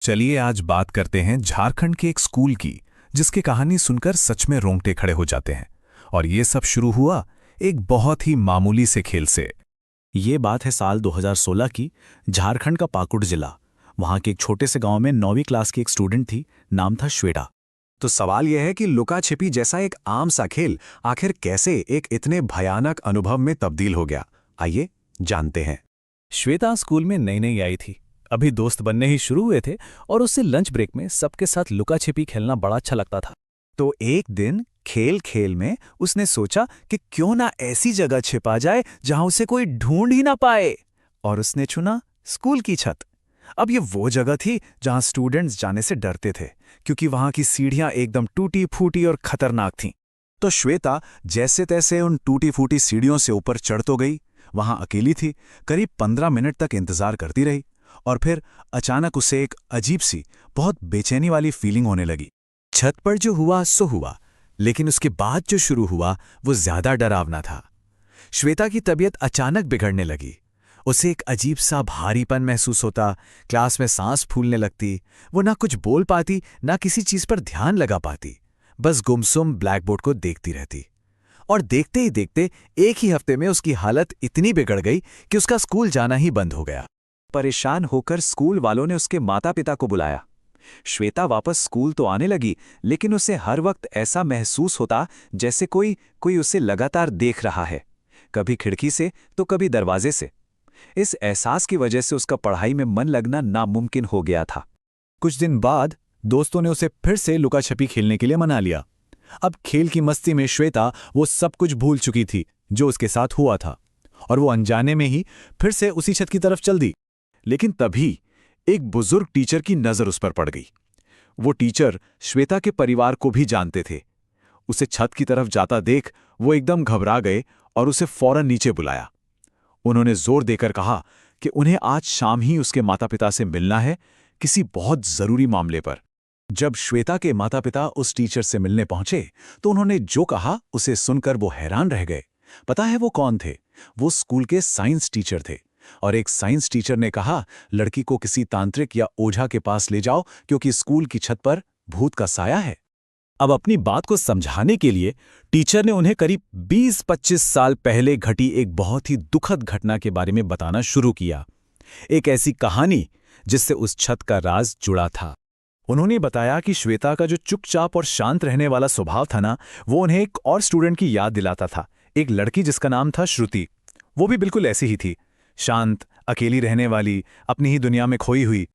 चलिए आज बात करते हैं झारखंड के एक स्कूल की, जिसकी कहानी सुनकर सच में रोंगटे खड़े हो जाते हैं। और ये सब शुरू हुआ एक बहुत ही मामूली से खेल से। ये बात है साल 2016 की, झारखंड का पाकुड़ जिला। वहां के एक छोटे से गांव में 9वीं क्लास की एक स्टूडेंट थी, नाम था श्वेता। तो सवाल यह है कि लुका छिपी जैसा एक आम सा खेल आखिर कैसे एक इतने भयानक अनुभव में तब्दील हो गया, आइए जानते हैं। श्वेता स्कूल में नई नई आई थी, अभी दोस्त बनने ही शुरू हुए थे और उससे लंच ब्रेक में सबके साथ लुका छिपी खेलना बड़ा अच्छा लगता था। तो एक दिन खेल खेल में उसने सोचा कि क्यों ना ऐसी जगह छिपा जाए जहां उसे कोई ढूंढ ही ना पाए, और उसने चुना स्कूल की छत। अब ये वो जगह थी जहां स्टूडेंट्स जाने से डरते थे, क्योंकि वहां की सीढ़ियां एकदम टूटी फूटी और खतरनाक थीं। तो श्वेता जैसे तैसे उन टूटी फूटी सीढ़ियों से ऊपर चढ़ तो गई। वहां अकेली थी, करीब 15 मिनट तक इंतजार करती रही, और फिर अचानक उसे एक अजीब सी, बहुत बेचैनी वाली फीलिंग होने लगी। छत पर जो हुआ सो हुआ, लेकिन उसके बाद जो शुरू हुआ वो ज्यादा डरावना था। श्वेता की तबीयत अचानक बिगड़ने लगी। उसे एक अजीब सा भारीपन महसूस होता, क्लास में सांस फूलने लगती। वो ना कुछ बोल पाती, ना किसी चीज पर ध्यान लगा पाती, बस गुमसुम ब्लैकबोर्ड को देखती रहती। और देखते ही देखते एक ही हफ्ते में उसकी हालत इतनी बिगड़ गई कि उसका स्कूल जाना ही बंद हो गया। परेशान होकर स्कूल वालों ने उसके माता पिता को बुलाया। श्वेता वापस स्कूल तो आने लगी, लेकिन उसे हर वक्त ऐसा महसूस होता जैसे कोई उसे लगातार देख रहा है, कभी खिड़की से तो कभी दरवाजे से। इस एहसास की वजह से उसका पढ़ाई में मन लगना नामुमकिन हो गया था। कुछ दिन बाद दोस्तों ने उसे फिर से लुका छिपी खेलने के लिए मना लिया। अब खेल की मस्ती में श्वेता वो सब कुछ भूल चुकी थी जो उसके साथ हुआ था, और वो अनजाने में ही फिर से उसी छत की तरफ चल दी। लेकिन तभी एक बुजुर्ग टीचर की नजर उस पर पड़ गई। वो टीचर श्वेता के परिवार को भी जानते थे। उसे छत की तरफ जाता देख वो एकदम घबरा गए और उसे फौरन नीचे बुलाया। उन्होंने जोर देकर कहा कि उन्हें आज शाम ही उसके माता पिता से मिलना है, किसी बहुत जरूरी मामले पर। जब श्वेता के माता पिता उस टीचर से मिलने पहुंचे तो उन्होंने जो कहा उसे सुनकर वो हैरान रह गए। पता है वो कौन थे? वो स्कूल के साइंस टीचर थे। और एक साइंस टीचर ने कहा, लड़की को किसी तांत्रिक या ओझा के पास ले जाओ, क्योंकि स्कूल की छत पर भूत का साया है। अब अपनी बात को समझाने के लिए टीचर ने उन्हें करीब 20-25 साल पहले घटी एक बहुत ही दुखद घटना के बारे में बताना शुरू किया। एक ऐसी कहानी जिससे उस छत का राज जुड़ा था। उन्होंने बताया कि श्वेता का जो चुपचाप और शांत रहने वाला स्वभाव था ना, वो उन्हें एक और स्टूडेंट की याद दिलाता था। एक लड़की जिसका नाम था श्रुति। वो भी बिल्कुल ऐसी ही थी, शांत, अकेली रहने वाली, अपनी ही दुनिया में खोई हुई।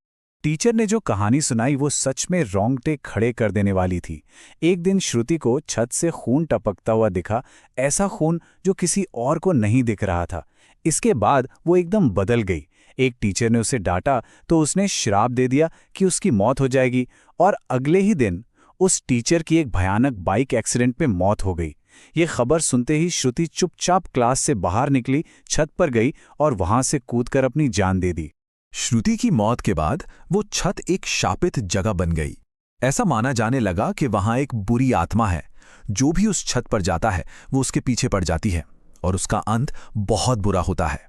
टीचर ने जो कहानी सुनाई वो सच में रोंगटे खड़े कर देने वाली थी। एक दिन श्रुति को छत से खून टपकता हुआ दिखा, ऐसा खून जो किसी और को नहीं दिख रहा था। इसके बाद वो एकदम बदल गई। एक टीचर ने उसे डांटा तो उसने श्राप दे दिया कि उसकी मौत हो जाएगी, और अगले ही दिन उस टीचर की एक भयानक बाइक एक्सीडेंट में मौत हो गई। ये खबर सुनते ही श्रुति चुपचाप क्लास से बाहर निकली, छत पर गई और वहां से कूदकर अपनी जान दे दी। श्रुति की मौत के बाद वो छत एक शापित जगह बन गई। ऐसा माना जाने लगा कि वहां एक बुरी आत्मा है। जो भी उस छत पर जाता है वो उसके पीछे पड़ जाती है और उसका अंत बहुत बुरा होता है।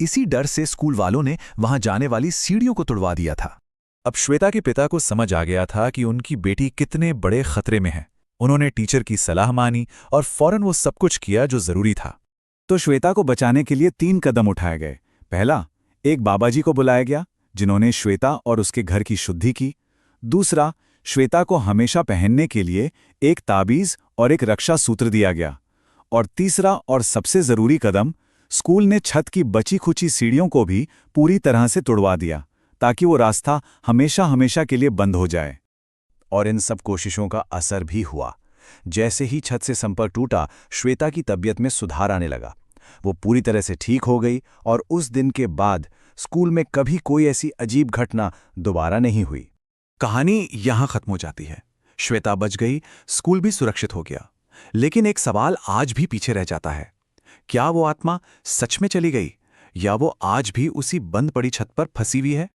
इसी डर से स्कूल वालों ने वहां जाने वाली सीढ़ियों को तुड़वा दिया था। अब श्वेता के पिता को समझ आ गया था कि उनकी बेटी कितने बड़े खतरे में है। उन्होंने टीचर की सलाह मानी और फौरन वो सब कुछ किया जो जरूरी था। तो श्वेता को बचाने के लिए 3 कदम उठाए गए। पहला, एक बाबाजी को बुलाया गया जिन्होंने श्वेता और उसके घर की शुद्धि की। दूसरा, श्वेता को हमेशा पहनने के लिए एक ताबीज और एक रक्षा सूत्र दिया गया। और तीसरा और सबसे जरूरी कदम, स्कूल ने छत की बची खुची सीढ़ियों को भी पूरी तरह से तुड़वा दिया, ताकि वो रास्ता हमेशा हमेशा के लिए बंद हो जाए। और इन सब कोशिशों का असर भी हुआ। जैसे ही छत से संपर्क टूटा, श्वेता की तबीयत में सुधार आने लगा। वो पूरी तरह से ठीक हो गई, और उस दिन के बाद स्कूल में कभी कोई ऐसी अजीब घटना दोबारा नहीं हुई। कहानी यहां खत्म हो जाती है। श्वेता बच गई, स्कूल भी सुरक्षित हो गया। लेकिन एक सवाल आज भी पीछे रह जाता है, क्या वो आत्मा सच में चली गई, या वो आज भी उसी बंद पड़ी छत पर फंसी हुई है?